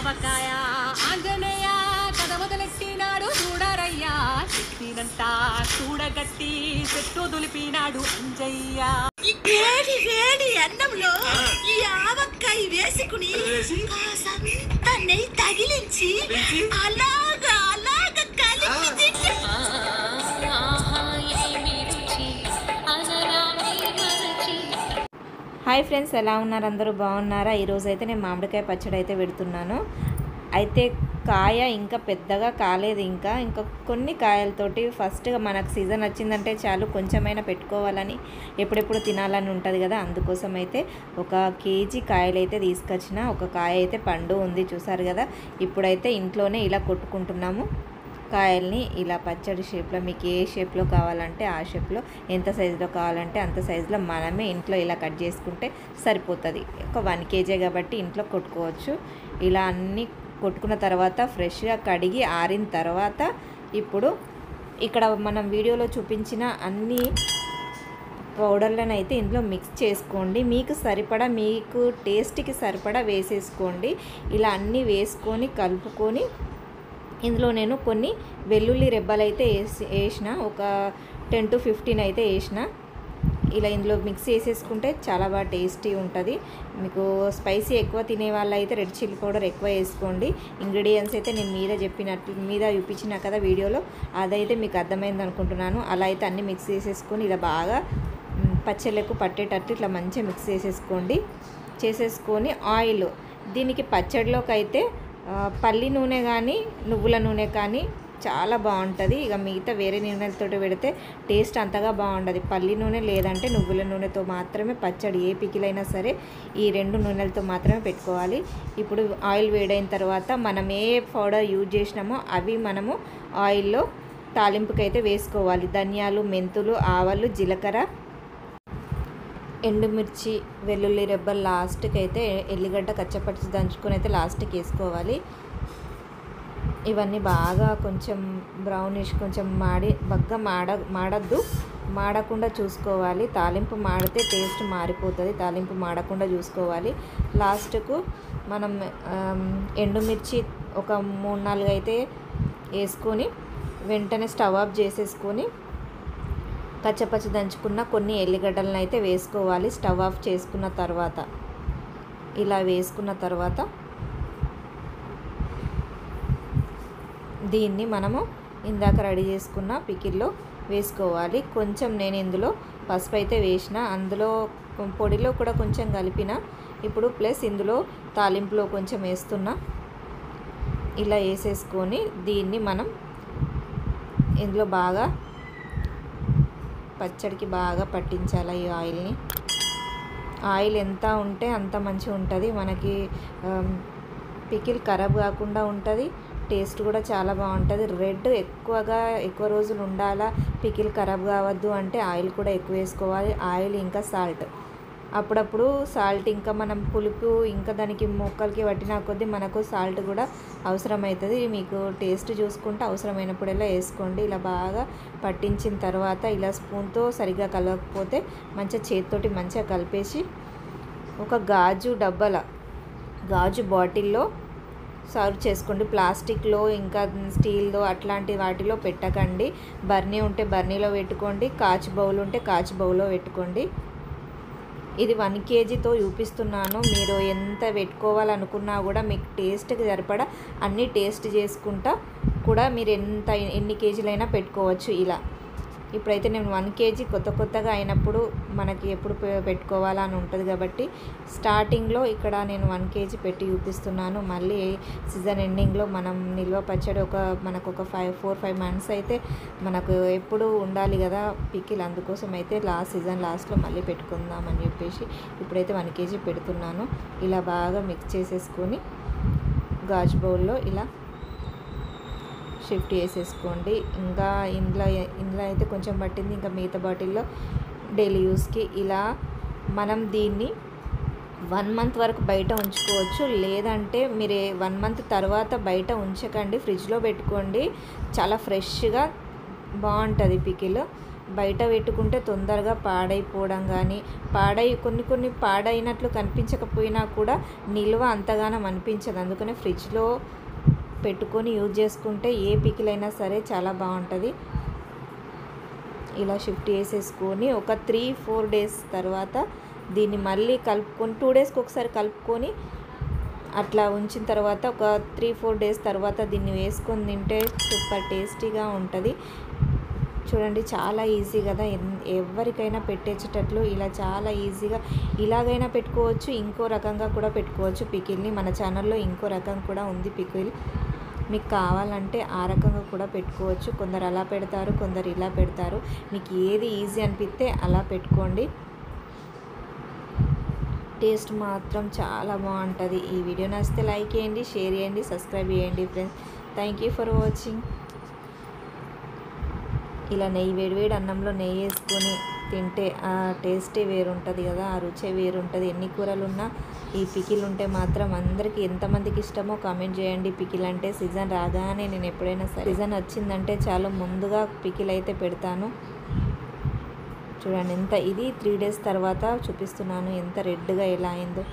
ఆవకాయ ఆంజనేయ కథ మొదలెట్టినాడు చూడరయ్యా శక్తినంతా చూడగట్టి చెట్టు దులిపినాడు అంజయ్య వేడి వేడి అన్నంలో ఈ ఆవకాయ వేసుకుని కాసంత నెయ్యి తగిలించి అలాగా అలాగా కలిపి హాయ్ ఫ్రెండ్స్, ఎలా ఉన్నారు? అందరూ బాగున్నారా? ఈరోజు అయితే నేను మామిడికాయ పచ్చడి అయితే పెడుతున్నాను. అయితే కాయ ఇంకా పెద్దగా కాలేదు. ఇంకా కొన్ని కాయలతోటి ఫస్ట్గా మనకు సీజన్ వచ్చిందంటే చాలు కొంచెమైనా పెట్టుకోవాలని, ఎప్పుడెప్పుడు తినాలని ఉంటుంది కదా. అందుకోసం అయితే 1 కేజీ కాయలు అయితే తీసుకొచ్చిన. ఒక కాయ అయితే పండు ఉంది, చూసారు కదా. ఇప్పుడైతే ఇంట్లోనే ఇలా కొట్టుకుంటున్నాము కాయల్ని. ఇలా పచ్చడి షేప్లో, మీకు ఏ షేప్లో కావాలంటే ఆ షేప్లో, ఎంత సైజులో కావాలంటే అంత సైజులో మనమే ఇంట్లో ఇలా కట్ చేసుకుంటే సరిపోతుంది. ఒక 1 కేజీ కాబట్టి ఇంట్లో కొట్టుకోవచ్చు. ఇలా అన్నీ కొట్టుకున్న తర్వాత ఫ్రెష్గా కడిగి ఆరిన తర్వాత ఇప్పుడు ఇక్కడ మనం వీడియోలో చూపించిన అన్ని పౌడర్లను అయితే ఇందులో మిక్స్ చేసుకోండి. మీకు సరిపడా, మీకు టేస్ట్కి సరిపడా వేసేసుకోండి. ఇలా అన్నీ వేసుకొని కలుపుకొని ఇందులో నేను కొన్ని వెల్లుల్లి రెబ్బలు అయితే వేసిన, ఒక 10 to 15 అయితే వేసిన. ఇలా ఇందులో మిక్స్ చేసేసుకుంటే చాలా బాగా టేస్టీ ఉంటుంది. మీకు స్పైసీ ఎక్కువ తినే వాళ్ళు అయితే రెడ్ చిల్లీ పౌడర్ ఎక్కువ వేసుకోండి. ఇంగ్రీడియంట్స్ అయితే నేను మీద చూపించిన కదా వీడియోలో, అదైతే మీకు అర్థమైంది అనుకుంటున్నాను. అలా అయితే అన్నీ మిక్స్ చేసేసుకొని ఇలా బాగా పచ్చళ్ళకు పట్టేటట్టు ఇట్లా మంచిగా మిక్స్ చేసేసుకొని ఆయిల్, దీనికి పచ్చడిలోకి అయితే పల్లి నూనె కానీ నువ్వుల నూనె కానీ చాలా బాగుంటుంది. ఇక మిగతా వేరే నూనెలతో పెడితే టేస్ట్ అంతగా బాగుండదు. పల్లి నూనె లేదంటే నువ్వుల నూనెతో మాత్రమే పచ్చడి, ఏ పికిలైనా సరే ఈ 2 నూనెలతో మాత్రమే పెట్టుకోవాలి. ఇప్పుడు ఆయిల్ వేడైన తర్వాత మనం ఏ పౌడర్ యూజ్ చేసినామో అవి మనము ఆయిల్లో తాలింపుకైతే వేసుకోవాలి. ధనియాలు, మెంతులు, ఆవాలు, జీలకర్ర, ఎండుమిర్చి, వెల్లుల్లి రెబ్బలు, లాస్ట్కి అయితే ఎల్లిగడ్డ కచ్చపచ్చి దంచుకొని అయితే లాస్ట్కి వేసుకోవాలి. ఇవన్నీ బాగా కొంచెం బ్రౌనిష్, కొంచెం మాడద్దు, మాడకుండా చూసుకోవాలి. తాలింపు మాడితే టేస్ట్ మారిపోతుంది. తాలింపు మాడకుండా చూసుకోవాలి. లాస్ట్కు మనం ఎండుమిర్చి ఒక 3-4 అయితే వేసుకొని వెంటనే స్టవ్ ఆఫ్ చేసేసుకొని కచ్చపచ్చి దంచుకున్న కొన్ని ఎల్లిగడ్డలను అయితే వేసుకోవాలి. స్టవ్ ఆఫ్ చేసుకున్న తర్వాత ఇలా వేసుకున్న తర్వాత దీన్ని మనము ఇందాక రెడీ చేసుకున్న పికిల్లో వేసుకోవాలి. కొంచెం నేను ఇందులో పసుపు అయితే వేసిన, అందులో పొడిలో కూడా కొంచెం కలిపిన. ఇప్పుడు ప్లస్ ఇందులో తాలింపులో కొంచెం వేస్తున్నా. ఇలా వేసేసుకొని దీన్ని మనం ఇందులో బాగా పచ్చడికి బాగా పట్టించాలి. ఈ ఆయిల్ని, ఆయిల్ ఎంత ఉంటే అంత మంచిగా ఉంటుంది. మనకి పికిల్ ఖరాబ్ కాకుండా ఉంటుంది. టేస్ట్ కూడా చాలా బాగుంటుంది. రెడ్ ఎక్కువ రోజులు ఉండాలా, పికిల్ ఖరాబ్ కావద్దు అంటే ఆయిల్ కూడా ఎక్కువ వేసుకోవాలి. ఆయిల్ ఇంకా సాల్ట్, అప్పుడప్పుడు సాల్ట్ ఇంకా మనం పులుపు ఇంకా దానికి ముక్కలకి పట్టిన కొద్దీ మనకు సాల్ట్ కూడా అవసరమవుతుంది. మీకు టేస్ట్ చూసుకుంటే అవసరమైనప్పుడల్లా వేసుకోండి. ఇలా బాగా పట్టించిన తర్వాత ఇలా స్పూన్తో సరిగ్గా కలవకపోతే మంచిగా చేతితోటి మంచిగా కలిపేసి ఒక గాజు బాటిల్లో సర్వ్ చేసుకోండి. ప్లాస్టిక్లో ఇంకా స్టీల్తో అట్లాంటి వాటిలో పెట్టకండి. బర్నీ ఉంటే బర్నీలో పెట్టుకోండి, కాచు బౌల్ ఉంటే కాచు బౌల్లో పెట్టుకోండి. ఇది 1 కేజీతో చూపిస్తున్నాను. మీరు ఎంత పెట్టుకోవాలనుకున్నా కూడా మీకు టేస్ట్కి సరిపడా అన్నీ టేస్ట్ చేసుకుంటా కూడా మీరు ఎన్ని కేజీలైనా పెట్టుకోవచ్చు. ఇలా ఇప్పుడైతే నేను 1 కేజీ కొత్తగా అయినప్పుడు మనకి ఎప్పుడు పెట్టుకోవాలా అని ఉంటుంది కాబట్టి స్టార్టింగ్లో ఇక్కడ నేను 1 కేజీ పెట్టి చూపిస్తున్నాను. మళ్ళీ సీజన్ ఎండింగ్లో మనం నిల్వ పచ్చడి మనకు ఒక 4-5 మంత్స్ అయితే మనకు ఎప్పుడు ఉండాలి కదా పికిల్. అందుకోసం అయితే సీజన్ లాస్ట్లో మళ్ళీ పెట్టుకుందామని చెప్పేసి ఇప్పుడైతే 1 కేజీ పెడుతున్నాను. ఇలా బాగా మిక్స్ చేసేసుకొని గాజు బౌల్లో ఇలా షిఫ్ట్ చేసేసుకోండి. ఇంకా ఇందులో అయితే కొంచెం పట్టింది. ఇంకా మిగతా బాటిల్లో డైలీ యూస్కి ఇలా మనం దీన్ని 1 మంత్ వరకు బయట ఉంచుకోవచ్చు. లేదంటే మీరు 1 మంత్ తర్వాత బయట ఉంచకండి, ఫ్రిడ్జ్లో పెట్టుకోండి. చాలా ఫ్రెష్గా బాగుంటుంది పికిల్. బయట పెట్టుకుంటే తొందరగా పాడైపోవడం కానీ కొన్ని పాడైనట్లు కనిపించకపోయినా కూడా నిల్వ అంతగానం అనిపించదు. అందుకనే ఫ్రిడ్జ్లో పెట్టుకొని యూజ్ చేసుకుంటే ఏ పికిలైనా సరే చాలా బాగుంటుంది. ఇలా షిఫ్ట్ చేసేసుకొని ఒక 3-4 డేస్ తర్వాత దీన్ని మళ్ళీ కలుపుకొని 2 డేస్కి ఒకసారి కలుపుకొని అట్లా ఉంచిన తర్వాత ఒక 3-4 డేస్ తర్వాత దీన్ని వేసుకొని తింటే సూపర్ టేస్టీగా ఉంటుంది. చూడండి చాలా ఈజీ కదా, ఎవరికైనా పెట్టేటట్లు ఇలా చాలా ఈజీగా ఇలాగైనా పెట్టుకోవచ్చు, ఇంకో రకంగా కూడా పెట్టుకోవచ్చు పికిల్ని. మన ఛానల్లో ఇంకో రకం కూడా ఉంది పికిల్, మీకు కావాలంటే ఆ రకంగా కూడా పెట్టుకోవచ్చు. కొందరు అలా పెడతారు, కొందరు ఇలా పెడతారు. మీకు ఏది ఈజీ అనిపిస్తే అలా పెట్టుకోండి. టేస్ట్ మాత్రం చాలా బాగుంటుంది. ఈ వీడియో నచ్చితే లైక్ చేయండి, షేర్ చేయండి, సబ్స్క్రైబ్ చేయండి friends. Thank you for watching. ఇలా వేడివేడి అన్నంలో నెయ్యి వేసుకొని తింటే ఆ టేస్టే వేరుంటుంది కదా, ఆ రుచే వేరుంటుంది. ఎన్ని కూరలు ఉన్నా ఈ పికిల్ ఉంటే మాత్రం అందరికీ ఎంతమందికి ఇష్టమో కామెంట్ చేయండి. పికిల్ అంటే సీజన్ రాగానే నేను ఎప్పుడైనా సీజన్ వచ్చిందంటే చాలా ముందుగా పికిల్ అయితే పెడతాను. చూడండి ఇది 3 డేస్ తర్వాత చూపిస్తున్నాను ఎంత రెడ్గా ఎలా అయిందో.